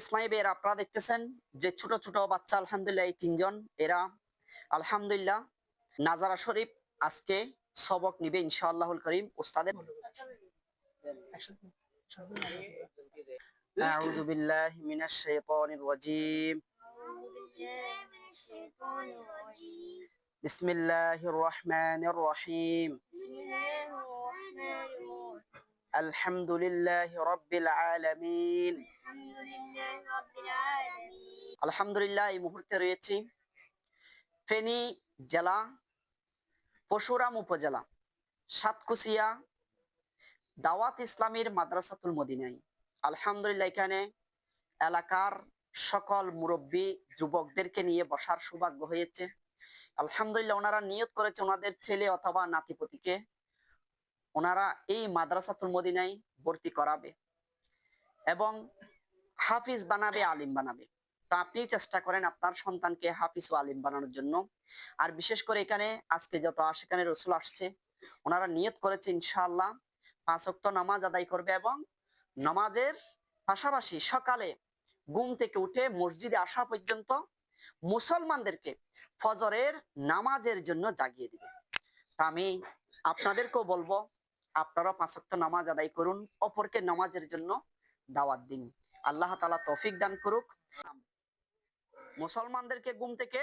ইসলামী ভাইয়েরা, আপনারা দেখতেছেন যে ছোট ছোট বাচ্চা আলহামদুলিল্লাহ এই তিনজন, এরা আলহামদুলিল্লাহ নাজারা শরীফ আজকে সবক নিবে ইনশাআল্লাহুল করিম। উস্তাদের আউযু বিল্লাহি মিনাশ শাইতানির রাজীম। বিসমিল্লাহির রহমানির রহিম। আলহামদুলিল্লাহি রাব্বিল আলামিন। আলহামদুলিল্লাহ এই মুহূর্তে রয়েছি ফেনী জেলা পরশুরাম উপজেলা সাতকুচিয়া দাওয়াত ইসলামীর মাদ্রাসাতুল মদিনায়। আলহামদুলিল্লাহ এখানে এলাকার সকল মুরব্বী যুবকদেরকে নিয়ে বসার সৌভাগ্য হয়েছে। আলহামদুলিল্লাহ ওনারা নিয়ত করেছে ওনাদের ছেলে অথবা নাতিপতিকে ওনারা এই মাদ্রাসাতুল মদিনায় ভর্তি করাবে এবং হাফিজ বানাবে, আলিম বানাবে। তো আপনি চেষ্টা করেন আপনার সন্তানকে হাফিজ ও আলিম বানানোর জন্য। আর বিশেষ করে এখানে আজকে যত আশিকানে রসুল আসছে ওনারা নিয়ত করেছে ইনশাআল্লাহ 5 ওয়াক্ত নামাজ আদায় করবে এবং নামাজের পাশাপাশি সকালে ঘুম থেকে উঠে মসজিদে আসা পর্যন্ত মুসলমানদেরকে ফজরের নামাজের জন্য জাগিয়ে দিবে। তা আমি আপনাদেরকেও বলবো আপনারা 5 ওয়াক্ত নামাজ আদায় করুন, অপরকে নামাজের জন্য দাওয়াত দিন। আল্লাহ তাআলা তৌফিক দান করুক। মুসলমানদেরকে ঘুম থেকে